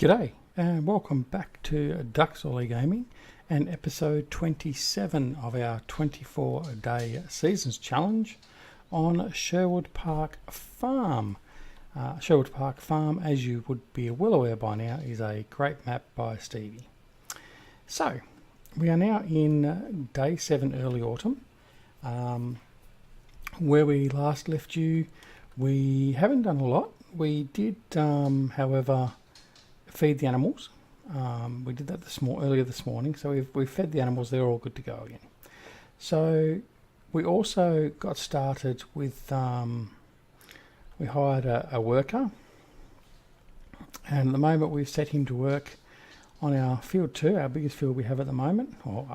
G'day and welcome back to Duckzorly Gaming and episode 27 of our 24-day seasons challenge on Sherwood Park Farm. Sherwood Park Farm, as you would be well aware by now, is a great map by Stevie. So, we are now in day 7 early autumn. Where we last left you, we haven't done a lot. We did, however, feed the animals. We did that earlier this morning, so we've fed the animals. They're all good to go again. So we also got started with we hired a worker, and at the moment we've set him to work on our field 2, our biggest field we have at the moment, or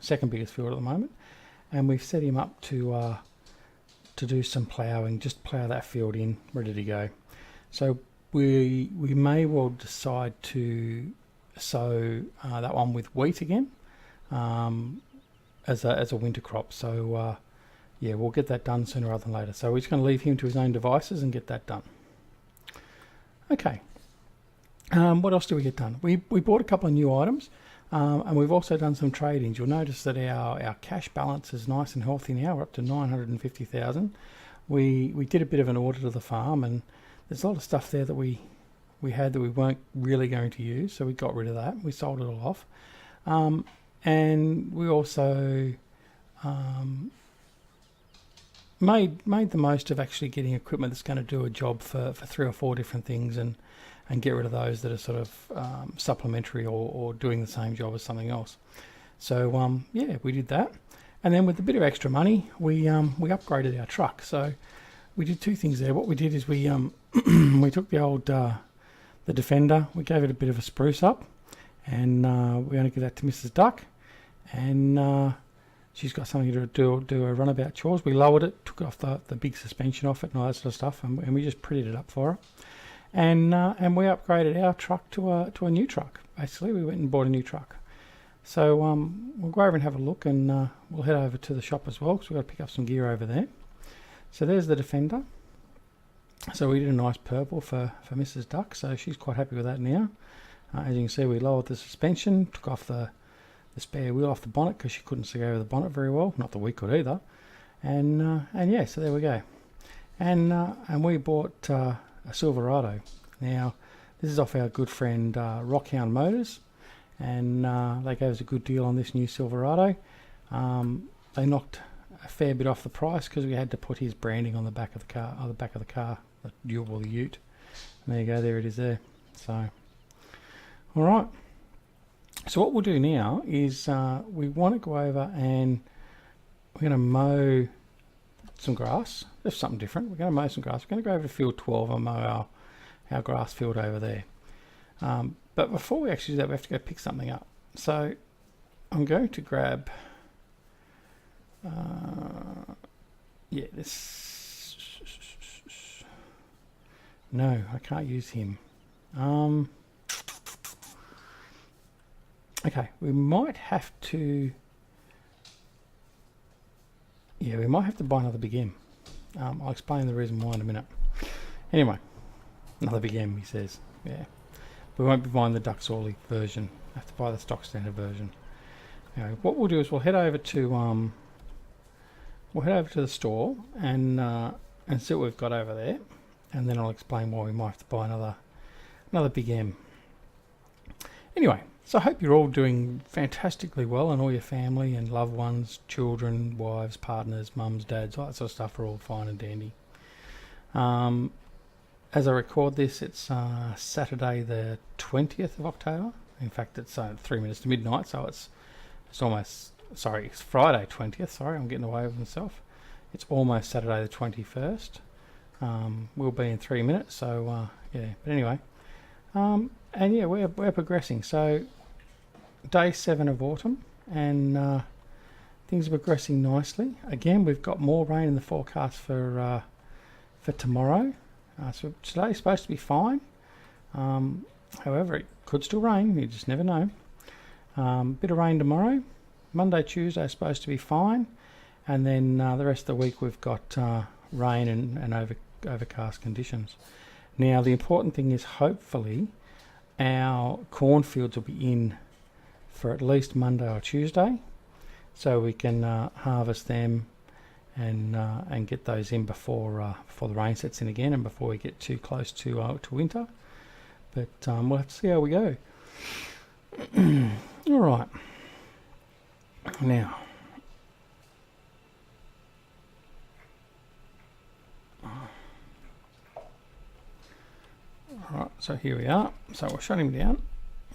second biggest field at the moment, and we've set him up to do some ploughing, just plough that field in, ready to go. So we may well decide to sow that one with wheat again as a winter crop. So yeah, we'll get that done sooner rather than later. So we're just going to leave him to his own devices and get that done. Okay. What else do we get done? We bought a couple of new items, and we've also done some trade-ins. You'll notice that our cash balance is nice and healthy now. We're up to 950,000. We did a bit of an audit of the farm, and there's a lot of stuff there that we had that we weren't really going to use, so we got rid of that. We sold it all off, and we also made the most of actually getting equipment that's going to do a job for 3 or 4 different things, and get rid of those that are sort of supplementary or doing the same job as something else. So yeah, we did that, and then with a bit of extra money, we upgraded our truck. So we did 2 things there. What we did is we we took the old the Defender, we gave it a bit of a spruce up, and we're going to give that to Mrs. Duck, and she's got something to do her runabout chores. We lowered it, took off the big suspension off it and all that sort of stuff, and we just prettied it up for her. And we upgraded our truck to a new truck. Basically, we went and bought a new truck. So we'll go over and have a look, and we'll head over to the shop as well, because we've got to pick up some gear over there. So there's the Defender. So we did a nice purple for Mrs. Duck, so she's quite happy with that now. As you can see, we lowered the suspension, took off the spare wheel off the bonnet because she couldn't see over the bonnet very well. Not that we could either. And yeah, so there we go. And we bought a Silverado. Now, this is off our good friend Rockhound Motors, and they gave us a good deal on this new Silverado. They knocked a fair bit off the price because we had to put his branding on the back of the car, the Ute. And there you go, there it is there. So, all right. So what we'll do now is we want to go over and we're going to mow some grass. There's something different. We're going to mow some grass. We're going to go over to field 12 and mow our grass field over there. But before we actually do that, we have to go pick something up. So I'm going to grab yeah, this. No, I can't use him. Okay, we might have to. Yeah, we might have to buy another Big M. I'll explain the reason why in a minute. Anyway, another Big M, he says. Yeah, we won't be buying the Duckzorly version. I have to buy the stock standard version. Anyway, what we'll do is we'll head over to the store and see what we've got over there, and then I'll explain why we might have to buy another Big M. Anyway, so I hope you're all doing fantastically well, and all your family and loved ones, children, wives, partners, mums, dads, all that sort of stuff are all fine and dandy. As I record this, it's Saturday the 20th of October. In fact, it's 3 minutes to midnight, so it's almost, sorry, it's Friday 20th. Sorry, I'm getting away with myself. It's almost Saturday the 21st. We'll be in 3 minutes, so yeah. But anyway, and yeah, we're progressing. So day 7 of autumn, and things are progressing nicely. Again, we've got more rain in the forecast for tomorrow. So today's supposed to be fine. However, it could still rain. You just never know. Bit of rain tomorrow. Monday, Tuesday is supposed to be fine, and then the rest of the week we've got rain and overcast conditions. Now, the important thing is hopefully our cornfields will be in for at least Monday or Tuesday, so we can harvest them and get those in before the rain sets in again and before we get too close to winter. But we'll have to see how we go. All right. Now, all right. So here we are. So we'll shut him down.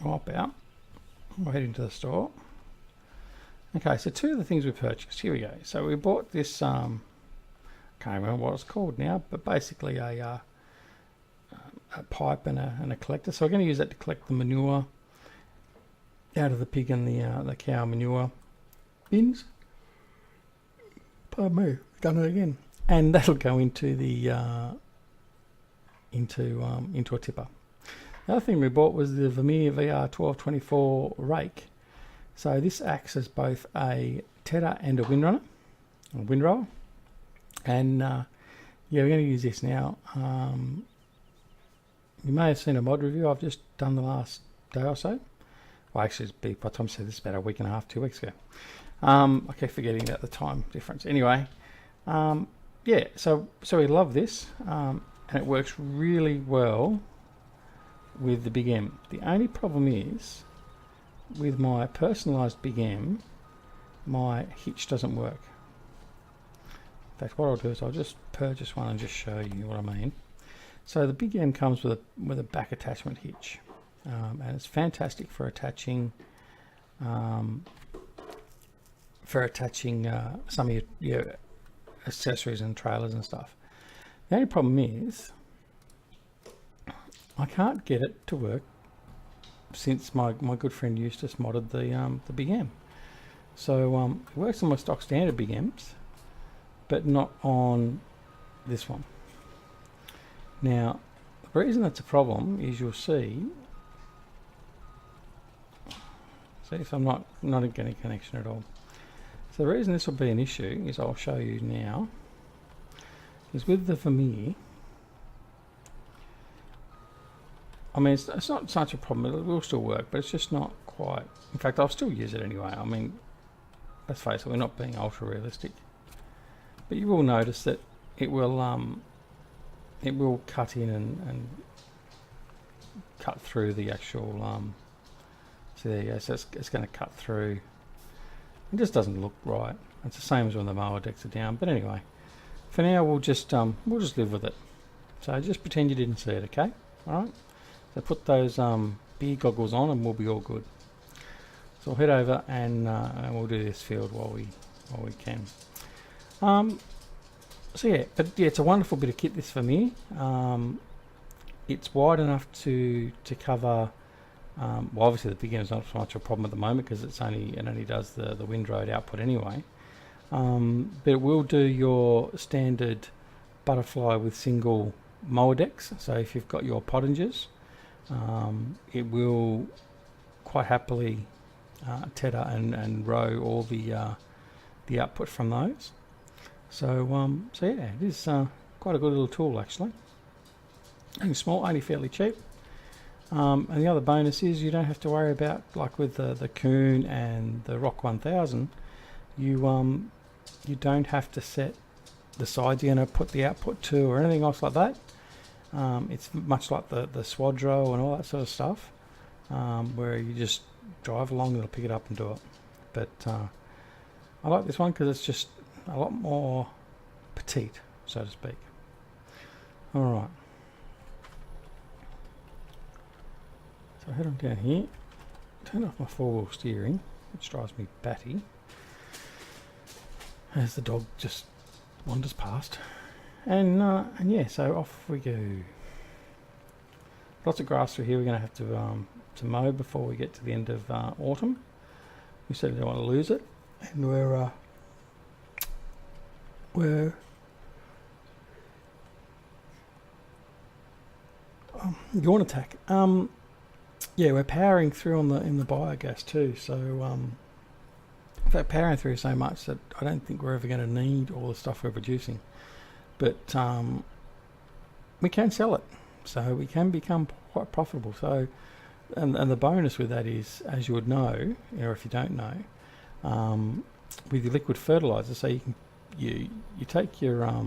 Wipe out. We'll head into the store. Okay, so two of the things we purchased. Here we go. So we bought this. Can't remember what it's called now, but basically a pipe and a collector. So we're going to use that to collect the manure out of the pig and the cow manure bins. Pardon me, done it again. And that'll go into the into a tipper. The other thing we bought was the Vermeer VR1224 rake. So this acts as both a tedder and a windrower. And yeah, we're going to use this now. You may have seen a mod review I've just done the last day or so. Well, actually, by the time I said this, about a week and a half, 2 weeks ago. I keep forgetting about the time difference. Anyway, yeah, so we love this, and it works really well with the Big M. The only problem is, with my personalised Big M, my hitch doesn't work. In fact, what I'll do is I'll just purchase one and just show you what I mean. So the Big M comes with a back attachment hitch, and it's fantastic for attaching some of your accessories and trailers and stuff. The only problem is I can't get it to work since my good friend Eustace modded the Big M. So it works on my stock standard Big M's, but not on this one. Now, the reason that's a problem is you'll see if I'm not getting a connection at all. So the reason this will be an issue is I'll show you now, is with the Vermeer, I mean, it's not such a problem, it will still work, but it's just not quite. In fact, I'll still use it anyway. I mean, let's face it, we're not being ultra realistic. But you will notice that it will cut in and cut through the actual, so there you go, so it's going to cut through. It just doesn't look right. It's the same as when the mower decks are down, but anyway, for now we'll just live with it. So just pretend you didn't see it, okay? Alright, so put those beer goggles on and we'll be all good. So we'll head over and we'll do this field while we can. So yeah, but yeah, it's a wonderful bit of kit, this for me. It's wide enough to cover. Well, obviously the Big M is not so much a problem at the moment because it only does the windrowed output anyway. But it will do your standard butterfly with single mower decks. So if you've got your pottingers, it will quite happily tedder and row all the output from those. So so yeah, it is quite a good little tool actually. Only small, only fairly cheap. And the other bonus is you don't have to worry about, like with the Coon and the Rock 1000, you don't have to set the sides you're going to put the output to or anything else like that. It's much like the Swadro and all that sort of stuff, where you just drive along and it'll pick it up and do it. But I like this one because it's just a lot more petite, so to speak. Alright. So head on down here, turn off my four-wheel steering, which drives me batty, as the dog just wanders past. And yeah, so off we go. Lots of grass through here we're going to have to mow before we get to the end of autumn. We certainly don't want to lose it, and we're Yawn attack. Yeah, we're powering through in the biogas too. So in fact, powering through so much that I don't think we're ever going to need all the stuff we're producing. But we can sell it, so we can become quite profitable. So And the bonus with that is, as you would know, or if you don't know, with your liquid fertilizer, so you take your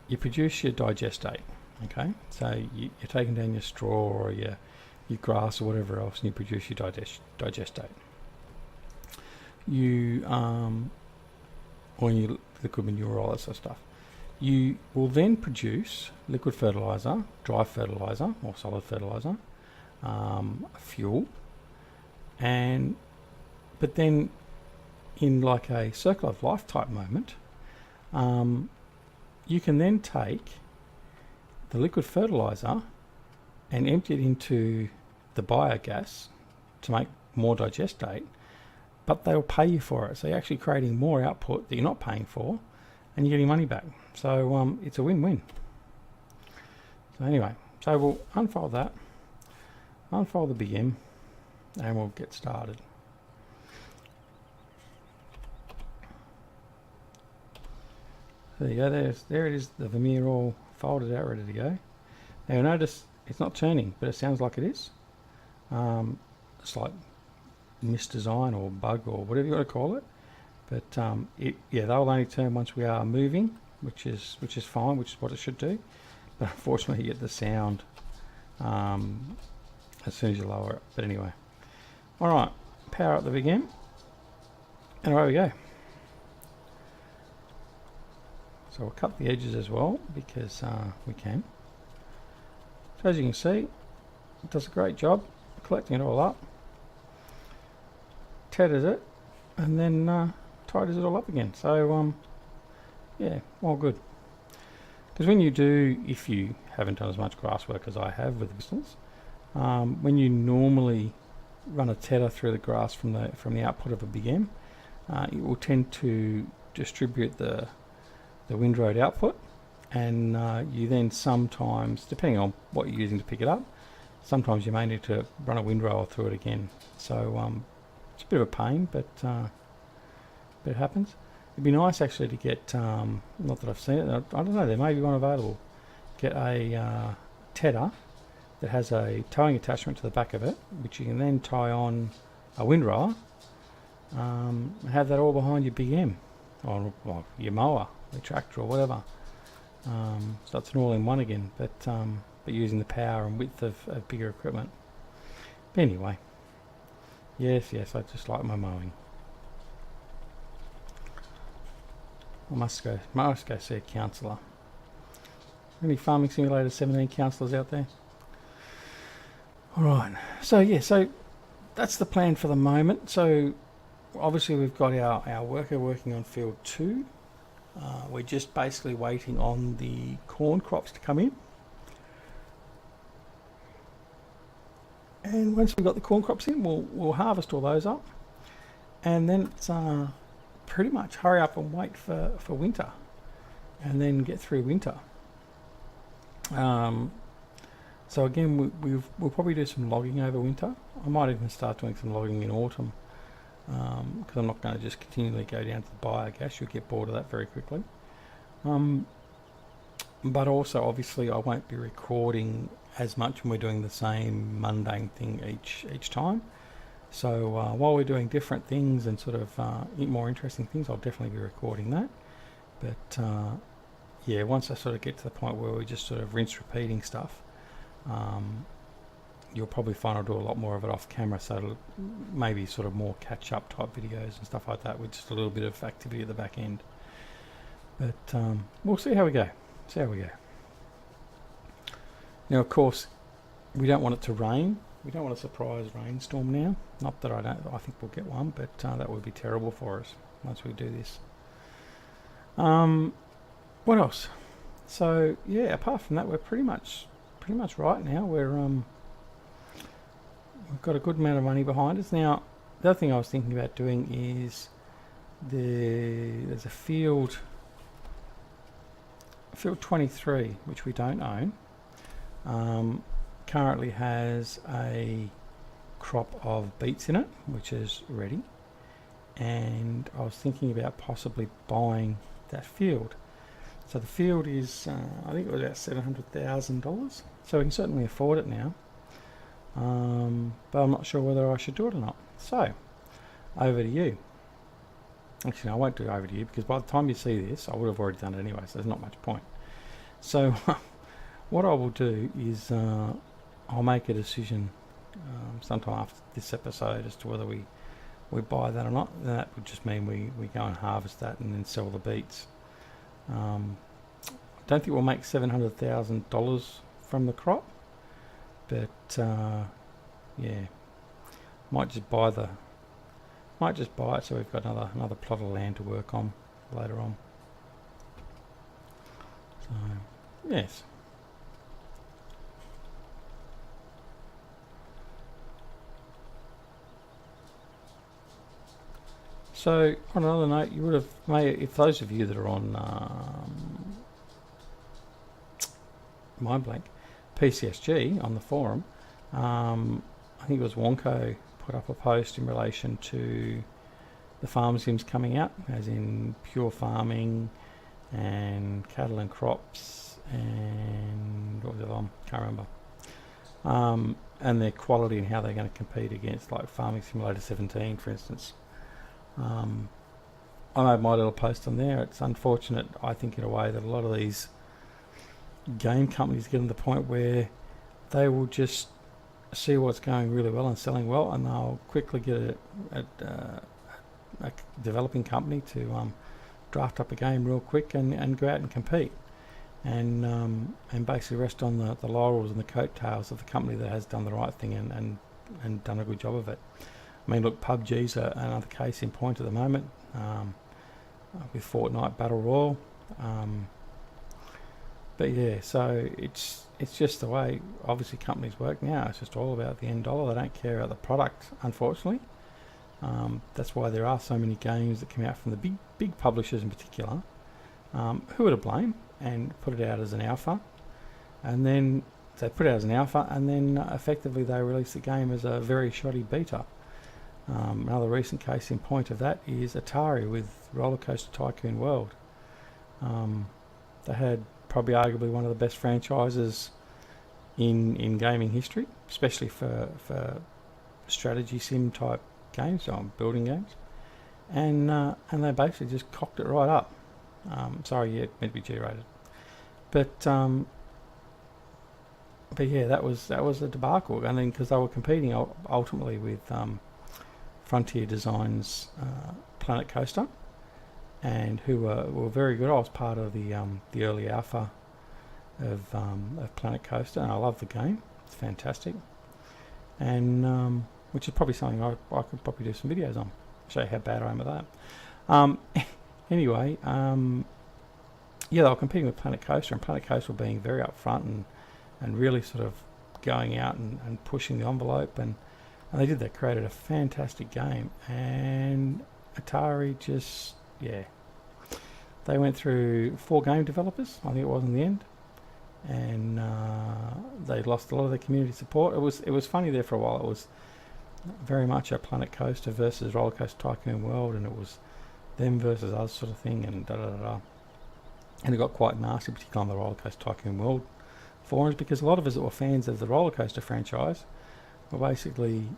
you produce your digestate, okay? So you're taking down your straw or your grass or whatever else, and you produce your digestate. You or your liquid manure, all that sort of stuff. You will then produce liquid fertilizer, dry fertilizer or solid fertilizer, fuel, but then in like a circle of life type moment, you can then take the liquid fertilizer and empty it into the biogas to make more digestate, but they'll pay you for it. So you're actually creating more output that you're not paying for, and you're getting money back. So it's a win-win. So anyway, so we'll unfold that, unfold the BM, and we'll get started. There you go, there it is, the Vermeer all folded out, ready to go. Now you'll notice it's not turning, but it sounds like it is. It's like misdesign or bug or whatever you want to call it. But they'll only turn once we are moving, which is fine, which is what it should do. But unfortunately, you get the sound as soon as you lower it. But anyway, all right, power up the big M, and away we go. So we'll cut the edges as well because we can. So as you can see, it does a great job collecting it all up, tethers it, and then tidies it all up again. So yeah, all good. Because when you do, if you haven't done as much grass work as I have with the pistols, when you normally run a tether through the grass from the output of a big M, it will tend to distribute the windrow output, and you then sometimes, depending on what you're using to pick it up, sometimes you may need to run a windrower through it again. So it's a bit of a pain, but it happens. It'd be nice actually to get, not that I've seen it, I don't know, there may be one available, get a tether that has a towing attachment to the back of it, which you can then tie on a windrower, and have that all behind your big M, or your mower, the tractor or whatever. So it's an all-in-one again, but using the power and width of bigger equipment. But anyway, yes, I just like my mowing. I must go see a counsellor. Any Farming Simulator 17 counsellors out there? Alright, so that's the plan for the moment. So obviously we've got our worker working on field 2. We're just basically waiting on the corn crops to come in. And once we've got the corn crops in, we'll harvest all those up. And then it's pretty much hurry up and wait for winter, and then get through winter. So again, we'll probably do some logging over winter. I might even start doing some logging in autumn, because I'm not going to just continually go down to the biogas. You'll get bored of that very quickly. But also, obviously, I won't be recording as much when we're doing the same mundane thing each time. So while we're doing different things and sort of more interesting things, I'll definitely be recording that. But yeah, once I sort of get to the point where we just sort of rinse repeating stuff, you'll probably find I'll do a lot more of it off camera, so it'll maybe sort of more catch up type videos and stuff like that, with just a little bit of activity at the back end. But we'll see how we go. Now, of course, we don't want it to rain. We don't want a surprise rainstorm now. Not that I think we'll get one, but that would be terrible for us once we do this. What else? So yeah, apart from that, we're pretty much right now. We've got a good amount of money behind us. Now, the other thing I was thinking about doing is there's a field 23, which we don't own. Currently has a crop of beets in it, which is ready, and I was thinking about possibly buying that field. So the field is I think it was about $700,000, so we can certainly afford it now. but I'm not sure whether I should do it or not. So, over to you. Actually, no, I won't do it over to you, because by the time you see this, I would have already done it anyway, so there's not much point. So, what I will do is I'll make a decision sometime after this episode as to whether we buy that or not. And that would just mean we go and harvest that and then sell the beets. I don't think we'll make $700,000 from the crop, but yeah, might just buy it so we've got another plot of land to work on later on. So yes. So on another note, you would have if those of you that are on mind blank PCSG on the forum, I think it was Wonko put up a post in relation to the farm sims coming out, as in pure farming and cattle and crops and what was the other one? Can't remember. And their quality and how they're going to compete against like Farming Simulator 17, for instance. I made my little post on there. It's unfortunate, I think, in a way, that a lot of these game companies get to the point where they will just see what's going really well and selling well, and they'll quickly get a developing company to draft up a game real quick and go out and compete, and basically rest on the laurels and the coattails of the company that has done the right thing and done a good job of it. I mean, look, PUBG's another case in point at the moment, with Fortnite Battle Royale. But yeah, so it's just the way obviously companies work now. It's just all about the end dollar. They don't care about the product, unfortunately. That's why there are so many games that come out from the big publishers in particular, who are to blame, and put it out as an alpha, and then they put it out as an alpha, and then effectively they release the game as a very shoddy beta. Another recent case in point of that is Atari with Roller Coaster Tycoon World. They had probably arguably one of the best franchises in gaming history, especially for strategy sim type games, so building games, and they basically just cocked it right up. Sorry, yeah, meant to be G-rated, but yeah, that was a debacle. And then because they were competing ultimately with Frontier Designs Planet Coaster, and who were very good. I was part of the early alpha of Planet Coaster, and I love the game. It's fantastic, and which is probably something I could probably do some videos on, show you how bad I am at that. Anyway, yeah, they were competing with Planet Coaster, and Planet Coaster were being very upfront and really sort of going out and pushing the envelope, and they did that, created a fantastic game. And Atari just, yeah, they went through 4 game developers, I think it was in the end, and they lost a lot of their community support. It was funny there for a while. It was very much a Planet Coaster versus Roller Coaster Tycoon World, and it was them versus us sort of thing, and and it got quite nasty, particularly on the Roller Coaster Tycoon World forums, because a lot of us that were fans of the Roller Coaster franchise were basically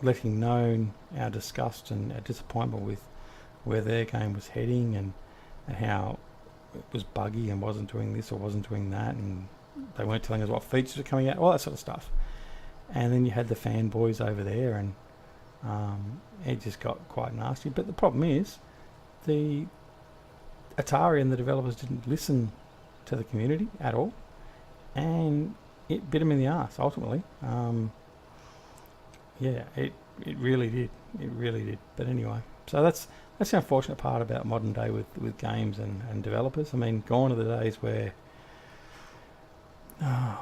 letting known our disgust and our disappointment with where their game was heading, and how it was buggy and wasn't doing this or wasn't doing that, and they weren't telling us what features were coming out, all that sort of stuff. And then you had the fanboys over there, and it just got quite nasty. But the problem is, the Atari and the developers didn't listen to the community at all, and it bit them in the arse ultimately. Yeah, it really did. It really did. But anyway, so that's the unfortunate part about modern day with games and developers. I mean, gone are the days where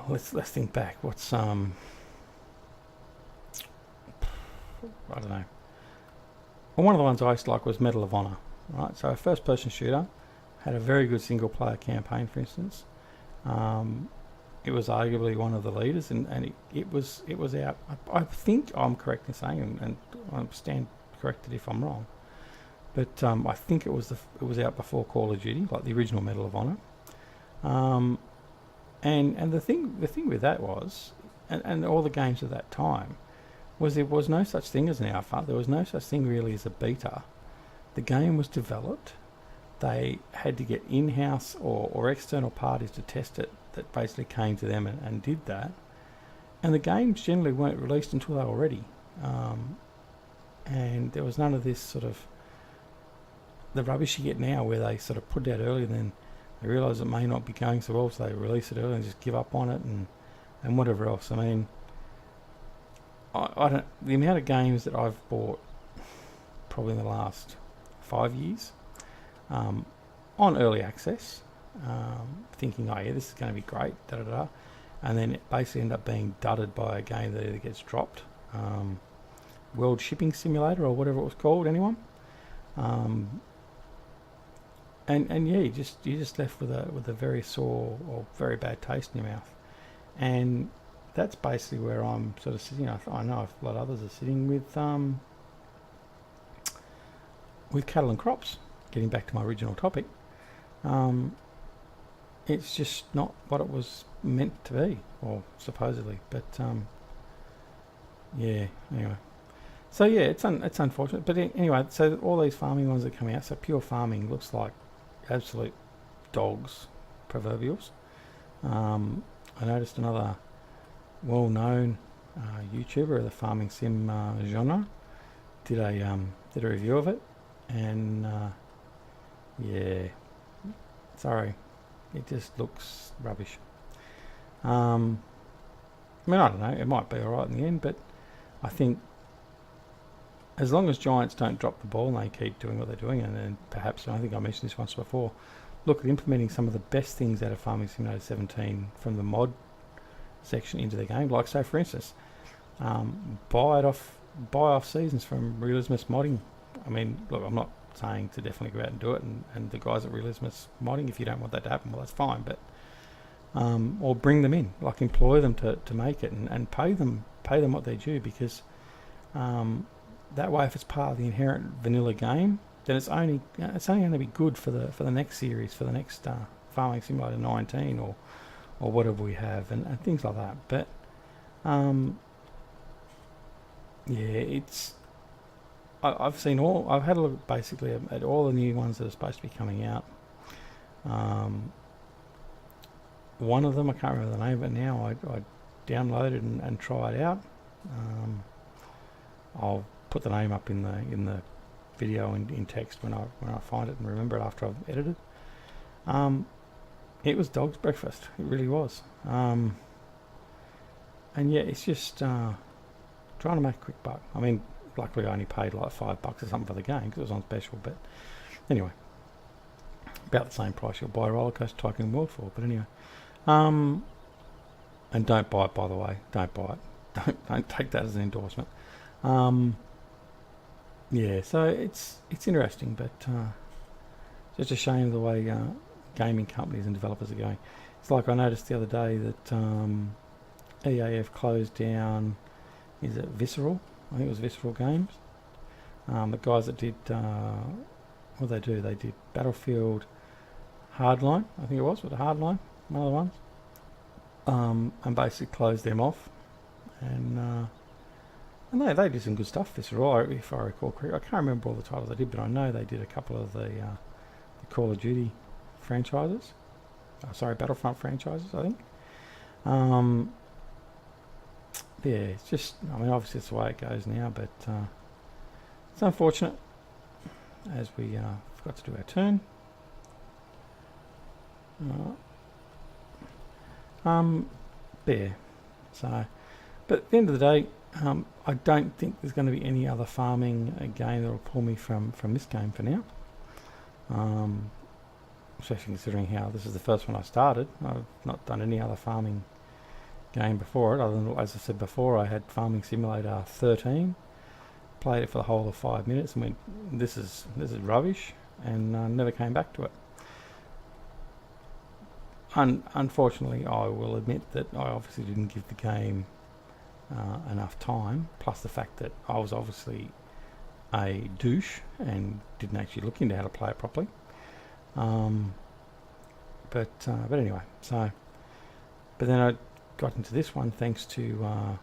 let's think back. What's I don't know. Well, one of the ones I used to like was Medal of Honor. Right, so a first-person shooter, had a very good single-player campaign, for instance. It was arguably one of the leaders, and it was out. I think I'm correct in saying, and I stand corrected if I'm wrong, but I think it was out before Call of Duty, like the original Medal of Honor. And the thing with that was, and all the games of that time was there was no such thing as an alpha. There was no such thing really as a beta. The game was developed. They had to get in-house or external parties to test it that basically came to them and did that. And the games generally weren't released until they were ready. And there was none of this sort of the rubbish you get now where they sort of put it out early and then they realise it may not be going so well, so they release it early and just give up on it and whatever else. I mean, I don't, the amount of games that I've bought probably in the last 5 years on early access, thinking, oh yeah, this is going to be great, and then it basically end up being dudded by a game that either gets dropped, World Shipping Simulator or whatever it was called, anyone? And yeah, you're just left with a very sore or very bad taste in your mouth, and that's basically where I'm sort of sitting. I know a lot of others are sitting with cattle and crops. Getting back to my original topic, it's just not what it was meant to be, or supposedly. But yeah, anyway. So yeah, it's unfortunate. But anyway, so all these farming ones that come out, so pure farming looks like absolute dogs, proverbials. I noticed another well-known YouTuber of the farming sim genre did a review of it, and yeah, sorry, it just looks rubbish. I mean, I don't know, it might be alright in the end, but I think as long as Giants don't drop the ball and they keep doing what they're doing, and then perhaps, I think I mentioned this once before, look at implementing some of the best things out of Farming Simulator 17 from the mod section into the game, like, say, for instance, buy off seasons from Realismus Modding. I mean, look, I'm not saying to definitely go out and do it, and the guys at Realismus Modding, if you don't want that to happen, well, that's fine, but or bring them in, like employ them to make it, and pay them what they're due, because that way, if it's part of the inherent vanilla game, then it's only going to be good for the next series, for the next Farming Simulator 19 or whatever we have, and things like that. But yeah, it's I've had a look basically at all the new ones that are supposed to be coming out. One of them, I can't remember the name of it now, I downloaded and tried out. I'll put the name up in the video in text when I find it and remember it after I've edited. It was dog's breakfast. It really was. And yeah, it's just trying to make a quick buck. I mean, luckily I only paid like $5 or something for the game because it was on special. But anyway, about the same price you'll buy Roller Coaster Tycoon World for. But anyway, and don't buy it, by the way. Don't buy it. Don't take that as an endorsement. Yeah, so it's interesting, but just a shame the way gaming companies and developers are going. It's like I noticed the other day that EA have closed down, is it Visceral? I think it was Visceral Games. The guys that did, what did they do? They did Battlefield Hardline, I think it was, with the Hardline, one of the ones. And basically closed them off. And they did some good stuff, Visceral, if I recall correctly. I can't remember all the titles they did, but I know they did a couple of the Call of Duty franchises. Battlefront franchises, I think. Yeah, it's just, I mean, obviously it's the way it goes now, but it's unfortunate, as we forgot to do our turn. Yeah, so, but at the end of the day, I don't think there's going to be any other farming game that will pull me from this game for now. Especially considering how this is the first one I started. I've not done any other farming game before it, other than, as I said before, I had Farming Simulator 13, played it for the whole of 5 minutes and went, this is rubbish, and never came back to it. Unfortunately, I will admit that I obviously didn't give the game enough time, plus the fact that I was obviously a douche and didn't actually look into how to play it properly. But anyway, so, but then got into this one thanks to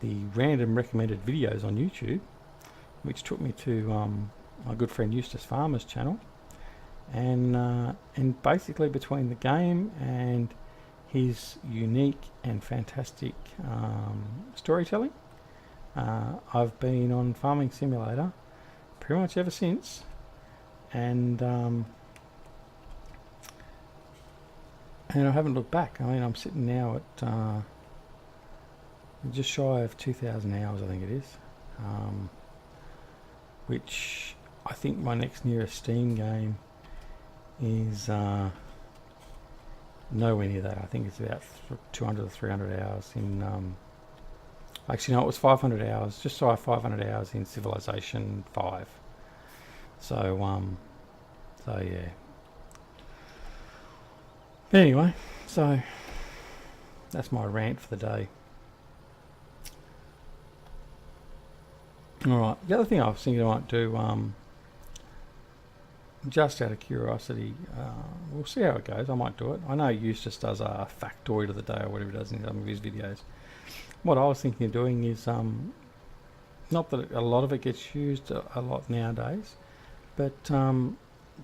the random recommended videos on YouTube, which took me to my good friend Eustace Pharmer's channel, and basically between the game and his unique and fantastic storytelling, I've been on Farming Simulator pretty much ever since, and I haven't looked back. I mean, I'm sitting now at just shy of 2,000 hours, I think it is, which I think my next nearest Steam game is nowhere near that. I think it's about 200 or 300 hours in actually no, it was 500 hours, just shy of 500 hours in Civilization 5. So yeah. Anyway, so that's my rant for the day. Alright, the other thing I was thinking I might do, just out of curiosity, we'll see how it goes. I might do it. I know Eustace does a factoid of the day or whatever he does in some of his videos. What I was thinking of doing is, not that a lot of it gets used a lot nowadays, but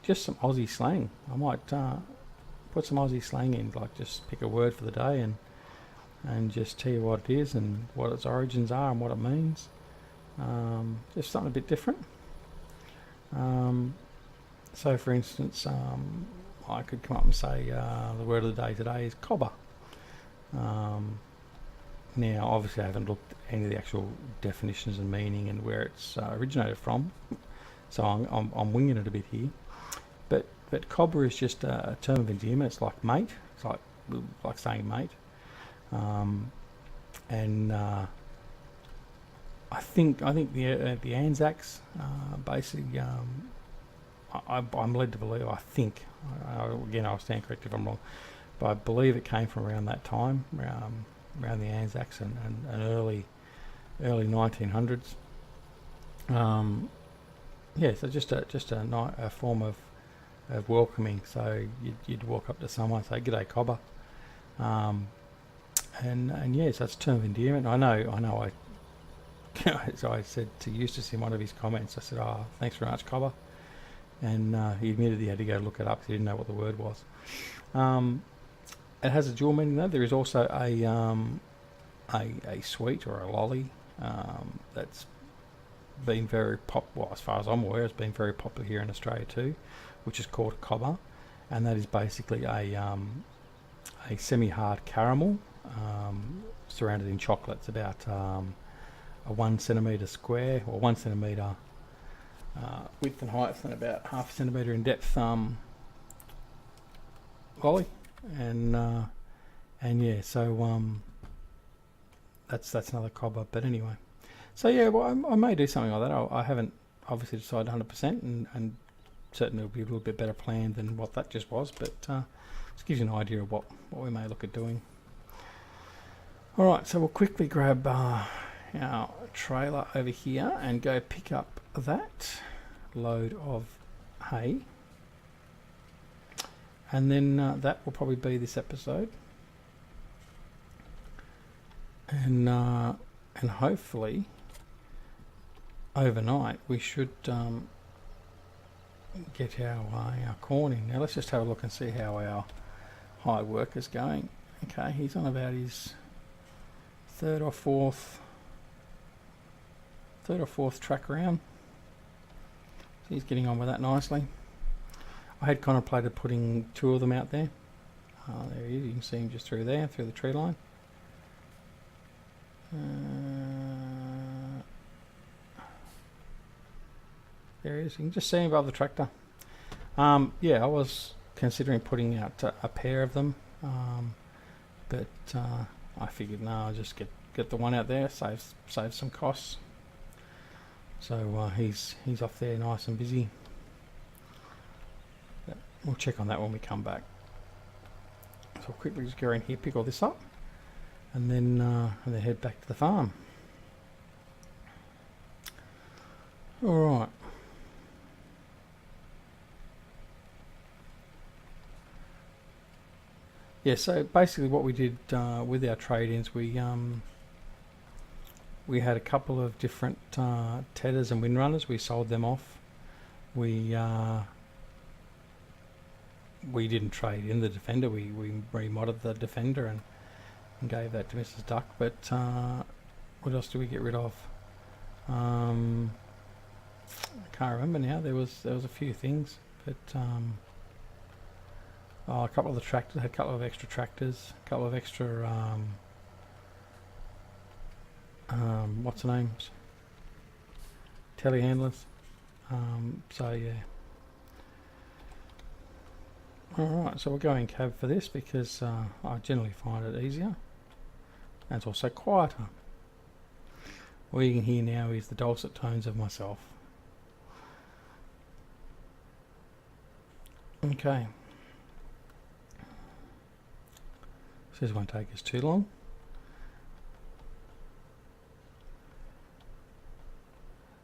just some Aussie slang. I might put some Aussie slang in, like just pick a word for the day and just tell you what it is and what its origins are and what it means. Just something a bit different. So for instance, I could come up and say the word of the day today is cobber. Now obviously I haven't looked at any of the actual definitions and meaning and where it's originated from, so I'm winging it a bit here. But cobber is just a term of endearment. It's like mate. It's like saying mate. And I think the Anzacs basically. I'm led to believe. I think again, I'll stand corrected if I'm wrong, but I believe it came from around that time, around the Anzacs and early 1900s. Yeah, so just a form of welcoming. So you'd walk up to someone and say, "G'day, cobber," and yes, that's a term of endearment. I know. So I said to Eustace in one of his comments, I said, "Oh, thanks very much, cobber," and he admitted he had to go look it up because he didn't know what the word was. It has a dual meaning though. There is also a sweet or a lolly that's been very well, as far as I'm aware, it's been very popular here in Australia too, which is called cobber, and that is basically a semi-hard caramel surrounded in chocolate. It's about a 1 centimetre square, or 1 centimetre width and height, and about 0.5 centimetre in depth lolly, and yeah, so that's another cobber. But anyway, so yeah, well, I may do something like that. I haven't obviously decided 100%, and certainly it'll be a little bit better planned than what that just was, but just gives you an idea of what we may look at doing. Alright, so we'll quickly grab our trailer over here and go pick up that load of hay, and then that will probably be this episode, and hopefully overnight we should get our corn in. Now let's just have a look and see how our hide work is going. Okay, he's on about his third or fourth track around. So he's getting on with that nicely. I had contemplated putting 2 of them out there. There he is. You can see him just through there, through the tree line. There he is. You can just see him above the tractor. Yeah, I was considering putting out a pair of them, but I figured no, I'll just get the one out there, save some costs. So he's off there nice and busy. But we'll check on that when we come back. So I'll quickly just go in here, pick all this up, and then head back to the farm. Alright. Yeah, so basically what we did with our trade-ins, we had a couple of different Tedders and Windrunners. We sold them off. We didn't trade in the Defender. We remodded the Defender and gave that to Mrs. Duck. But what else do we get rid of? I can't remember now. There was a few things, but a couple of the tractors, had a couple of extra tractors, a couple of extra what's the names? Telehandlers. So yeah. Alright, so we'll go in cab for this because I generally find it easier. And it's also quieter. All you can hear now is the dulcet tones of myself. Okay. So this won't take us too long.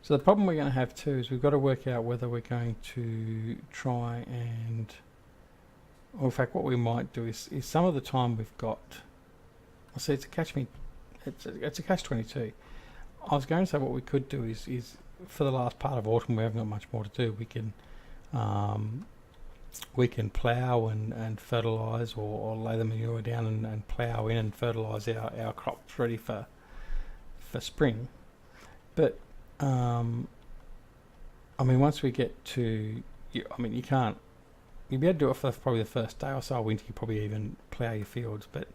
So the problem we're going to have too is we've got to work out whether we're going to try and, or in fact what we might do is some of the time we've got, I see it's a catch-22. I was going to say what we could do is for the last part of autumn we haven't got much more to do. We can plough and fertilise or lay the manure down and plough in and fertilise our crops ready for spring. But I mean, once we get to, you can't, you'll be able to do it for probably the first day or so of winter. You probably even plough your fields, but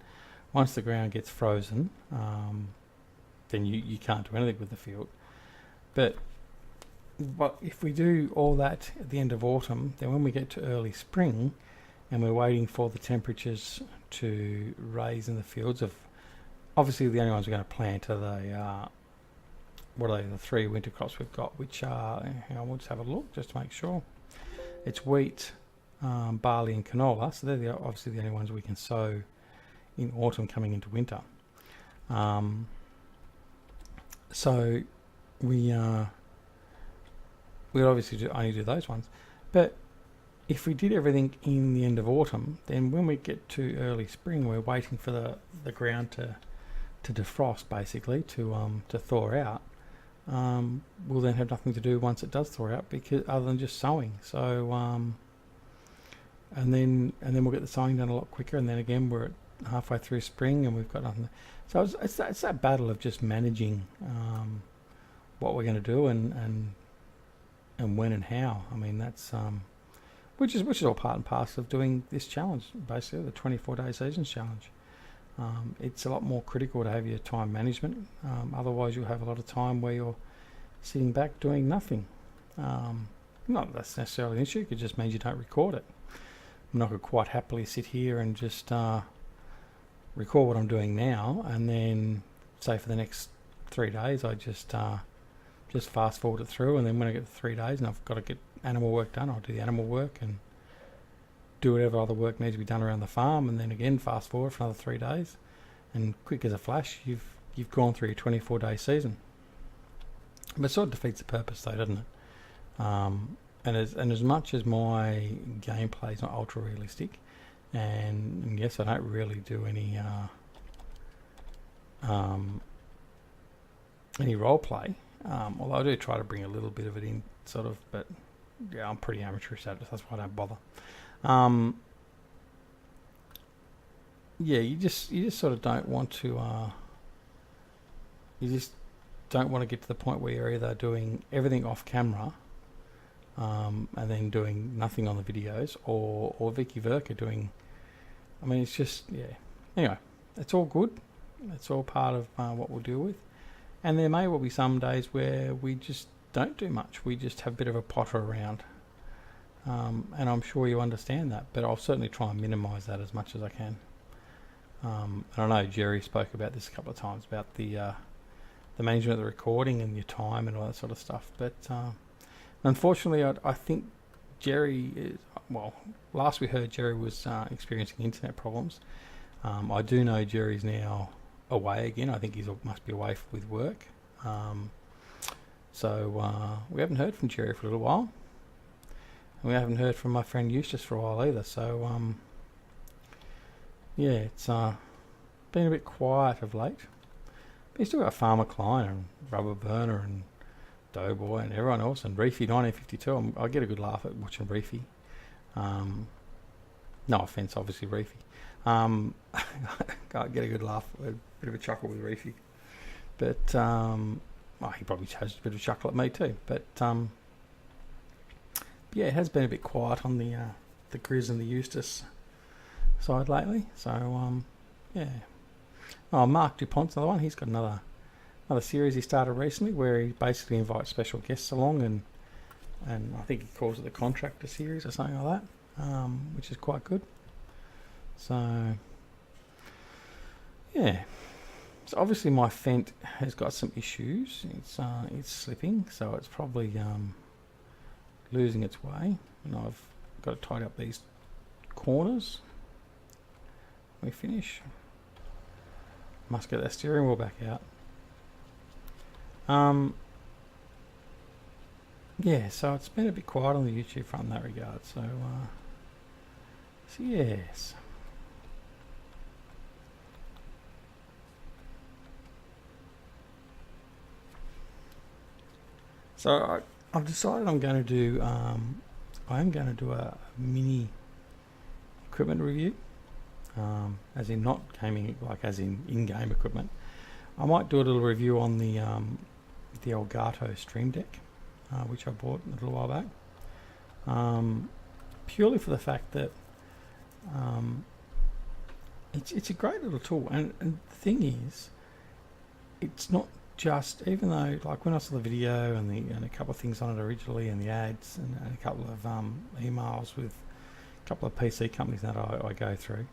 once the ground gets frozen, then you can't do anything with the field. But if we do all that at the end of autumn, then when we get to early spring and we're waiting for the temperatures to raise in the fields, obviously the only ones we're going to plant are the the three winter crops we've got, which are, hang on, we'll just have a look just to make sure. It's wheat, barley and canola, so they're obviously the only ones we can sow in autumn coming into winter. So we obviously only do those ones. But if we did everything in the end of autumn, then when we get to early spring, we're waiting for the ground to defrost, basically, to thaw out. We'll then have nothing to do once it does thaw out, because other than just sowing. So and then we'll get the sowing done a lot quicker, and then again we're halfway through spring and we've got nothing. So it's that battle of just managing what we're going to do and when and how. I mean, that's which is all part and parcel of doing this challenge, basically the 24-day seasons challenge. It's a lot more critical to have your time management. Otherwise, you'll have a lot of time where you're sitting back doing nothing. Not that's necessarily an issue. It just means you don't record it. I'm not going to quite happily sit here and just record what I'm doing now, and then say for the next 3 days I just fast forward it through, and then when I get to 3 days and I've got to get animal work done, I'll do the animal work and do whatever other work needs to be done around the farm, and then again fast forward for another 3 days, and quick as a flash you've gone through your 24-day season. But it sort of defeats the purpose though, doesn't it? And as much as my gameplay is not ultra realistic, and yes, I don't really do any role play, although I do try to bring a little bit of it in, sort of, but yeah, I'm pretty amateurish at it, that's why I don't bother. Yeah, you just sort of don't want to get to the point where you're either doing everything off camera and then doing nothing on the videos, or Vicky Verka doing, I mean, it's just, yeah. Anyway, it's all good. It's all part of what we'll deal with. And there may well be some days where we just don't do much. We just have a bit of a potter around. And I'm sure you understand that, but I'll certainly try and minimise that as much as I can. And I know Jerry spoke about this a couple of times, about the management of the recording and your time and all that sort of stuff. But unfortunately, I think Jerry is, well, last we heard Jerry was experiencing internet problems. I do know Jerry's now away again. I think he must be away with work. So we haven't heard from Jerry for a little while. And we haven't heard from my friend Eustace for a while either. So yeah, it's been a bit quiet of late. But you still got Farmer Klein and Rubber Burner and DoughBoy and everyone else, and Reefy 1952. I get a good laugh at watching Reefy. No offence, obviously, Reefy. I get a good laugh, a bit of a chuckle with Reefy. But he probably chose a bit of a chuckle at me too. But yeah, it has been a bit quiet on the Grizz and the Eustace side lately. So yeah. Oh, Mark DuPont's another one. He's got another series he started recently where he basically invites special guests along, and I think he calls it the Contractor Series or something like that, which is quite good. So yeah. So obviously my Fent has got some issues. It's slipping, so it's probably losing its way. And I've got to tidy up these corners when we finish. Must get that steering wheel back out. Yeah, so it's been a bit quiet on the YouTube front in that regard. So yes. So I've decided I'm going to do I am going to do a mini equipment review, as in not gaming, like as in-game equipment. I might do a little review on the Elgato Stream Deck, which I bought a little while back, purely for the fact that it's a great little tool, and the thing is, it's not just, even though, like when I saw the video and a couple of things on it originally, and the ads and a couple of emails with a couple of PC companies that I go through,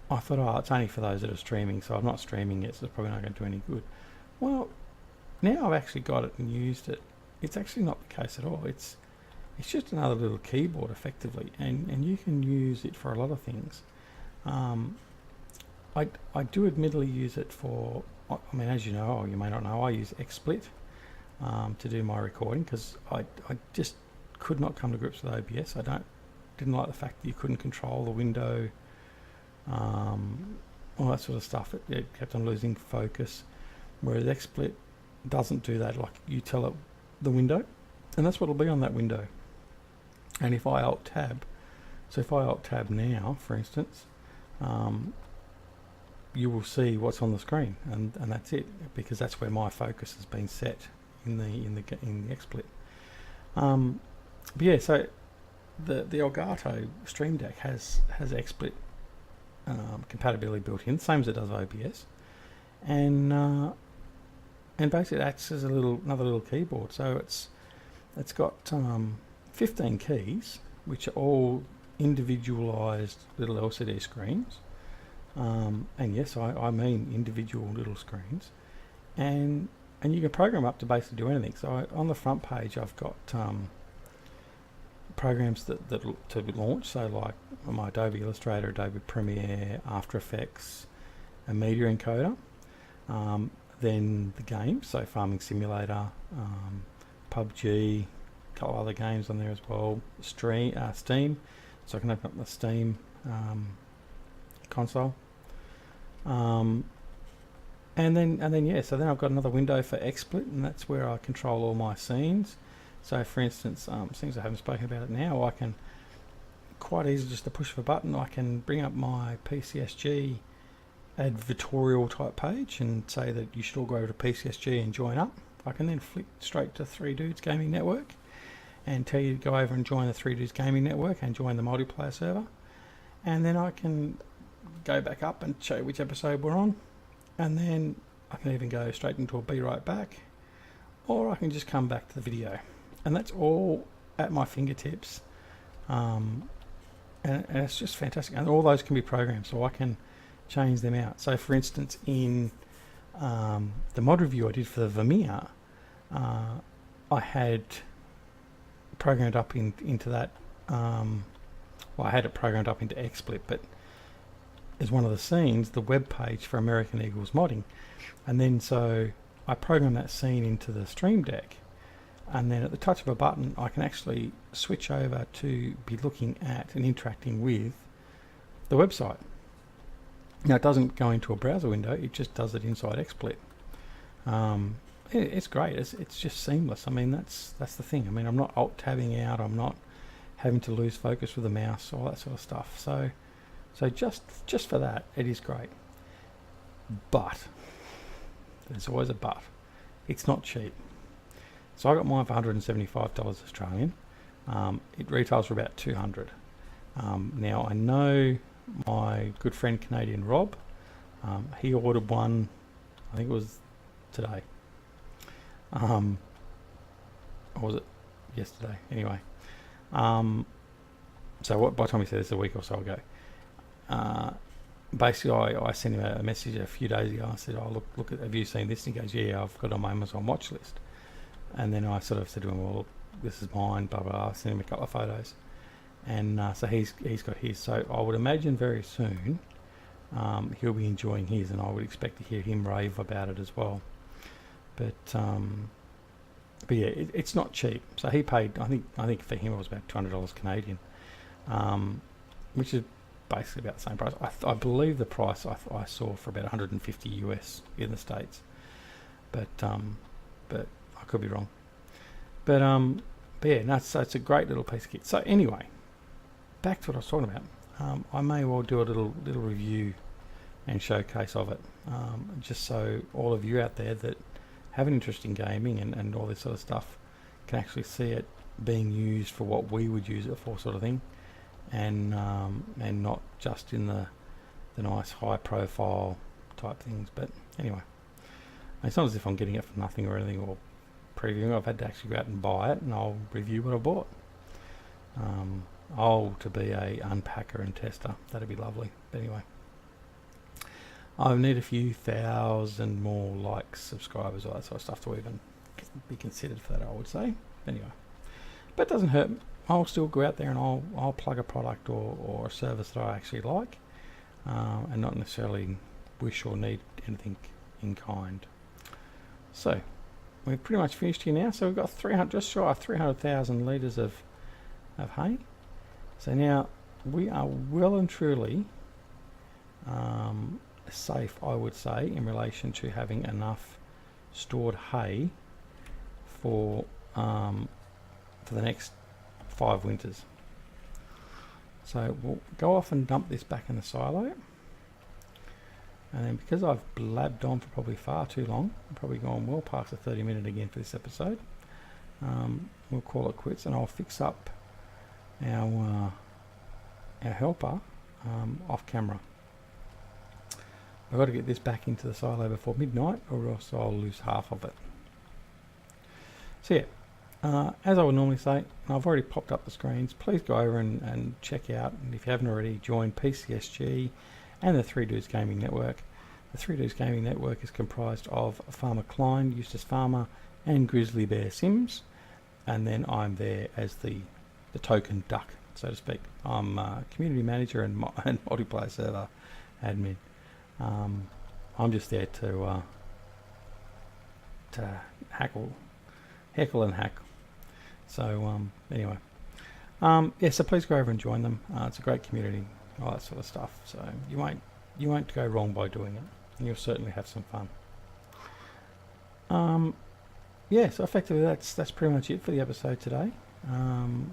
I thought, oh, it's only for those that are streaming, so I'm not streaming it, so it's probably not going to do any good. Well, now I've actually got it and used it, it's actually not the case at all. It's just another little keyboard effectively, and you can use it for a lot of things. I do admittedly use it for, I mean, as you know, or you may not know, I use XSplit to do my recording, because I just could not come to grips with OBS. Didn't like the fact that you couldn't control the window, all that sort of stuff. It kept on losing focus, whereas XSplit doesn't do that. Like, you tell it the window, and that's what will be on that window. And if I Alt Tab, so if I Alt Tab now, for instance, you will see what's on the screen, and that's it, because that's where my focus has been set in the XSplit. But yeah, so the Elgato Stream Deck has XSplit compatibility built in, same as it does OBS, and basically it acts as another little keyboard. So it's got 15 keys, which are all individualized little LCD screens. And yes, I mean individual little screens, and you can program up to basically do anything. So on the front page, I've got programs that to launch. So like my Adobe Illustrator, Adobe Premiere, After Effects, a media encoder. Then the games, so Farming Simulator, PUBG, a couple of other games on there as well. Steam, so I can open up the Steam console. And then yeah, so then I've got another window for XSplit, and that's where I control all my scenes. So for instance, things I haven't spoken about it now, I can quite easily, just a push of a button, I can bring up my PCSG advertorial type page and say that you should all go over to PCSG and join up. I can then flick straight to Three Dudes Gaming Network and tell you to go over and join the Three Dudes Gaming Network and join the multiplayer server, and then I can go back up and show you which episode we're on, and then I can even go straight into a be right back, or I can just come back to the video, and that's all at my fingertips, and it's just fantastic. And all those can be programmed, so I can change them out. So for instance, in the mod review I did for the Vermeer, I had programmed up into that, well, I had it programmed up into XSplit, but is one of the scenes the web page for American Eagles modding, and then so I programmed that scene into the Stream Deck, and then at the touch of a button I can actually switch over to be looking at and interacting with the website. Now it doesn't go into a browser window, it just does it inside XSplit. It's great, it's just seamless. I mean, that's the thing. I mean, I'm not alt-tabbing out, I'm not having to lose focus with the mouse, all that sort of stuff. So just for that, it is great. But there's always a but. It's not cheap. So I got mine for $175 Australian. It retails for about $200. Now I know my good friend Canadian Rob, he ordered one, I think it was today. Or was it yesterday? Anyway. So what, by the time he said this, a week or so ago. Basically, I sent him a message a few days ago. I said, "Oh, look at, have you seen this?" And he goes, "Yeah, I've got it on my Amazon watch list." And then I sort of said to him, "Well, this is mine." Blah blah blah. I sent him a couple of photos, and so he's got his. So I would imagine very soon he'll be enjoying his, and I would expect to hear him rave about it as well. But yeah, it's not cheap. So he paid, I think for him it was about $200 Canadian, which is basically about the same price. I believe the price I saw for about 150 US in the States, but I could be wrong. But yeah, no, so it's a great little piece of kit. So anyway, back to what I was talking about. I may well do a little review and showcase of it, just so all of you out there that have an interest in gaming and all this sort of stuff can actually see it being used for what we would use it for, sort of thing, and not just in the nice high profile type things. But anyway, it's not as if I'm getting it for nothing or anything, or previewing. I've had to actually go out and buy it, and I'll review what I bought. To be a unpacker and tester, that'd be lovely. But anyway, I need a few thousand more likes, subscribers, all that sort of stuff to even be considered for that, I would say. Anyway, but it doesn't hurt. I'll still go out there and I'll plug a product or a service that I actually like, and not necessarily wish or need anything in kind. So we've pretty much finished here now. So we've got 300, just shy of 300,000 litres of hay. So now we are well and truly safe, I would say, in relation to having enough stored hay for the next 5 winters. So we'll go off and dump this back in the silo, and then because I've blabbed on for probably far too long, I'm probably gone well past the 30-minute again for this episode, we'll call it quits, and I'll fix up our helper off camera. I've got to get this back into the silo before midnight, or else I'll lose half of it. So yeah, as I would normally say, I've already popped up the screens. Please go over and check out, and if you haven't already, join PCSG and the Three Dudes Gaming Network. The Three Dudes Gaming Network is comprised of Farmer Klein, Eustace Pharmer, and Grizzly Bear Sims, and then I'm there as the token duck, so to speak. I'm community manager and multiplayer server admin. I'm just there to heckle and hack. So anyway, yeah. So please go over and join them. It's a great community, all that sort of stuff. So you won't go wrong by doing it, and you'll certainly have some fun. Yeah. So effectively, that's pretty much it for the episode today.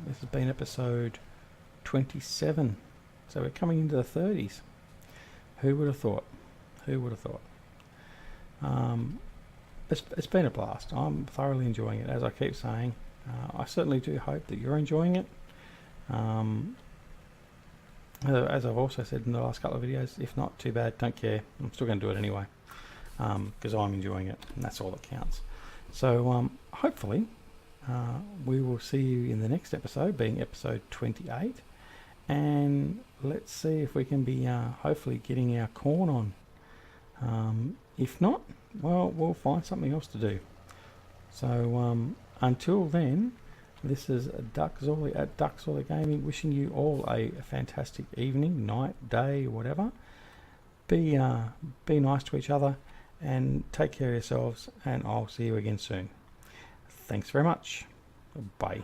This has been episode 27. So we're coming into the 30s. Who would have thought? Who would have thought? It's been a blast. I'm thoroughly enjoying it, as I keep saying. I certainly do hope that you're enjoying it. As I've also said in the last couple of videos, if not, too bad, don't care. I'm still going to do it anyway, because I'm enjoying it, and that's all that counts. So hopefully we will see you in the next episode, being episode 28. And let's see if we can be hopefully getting our corn on. If not, well, we'll find something else to do. So until then, this is Duckzorly at Duckzorly Gaming, wishing you all a fantastic evening, night, day, whatever. Be nice to each other and take care of yourselves, and I'll see you again soon. Thanks very much. Bye.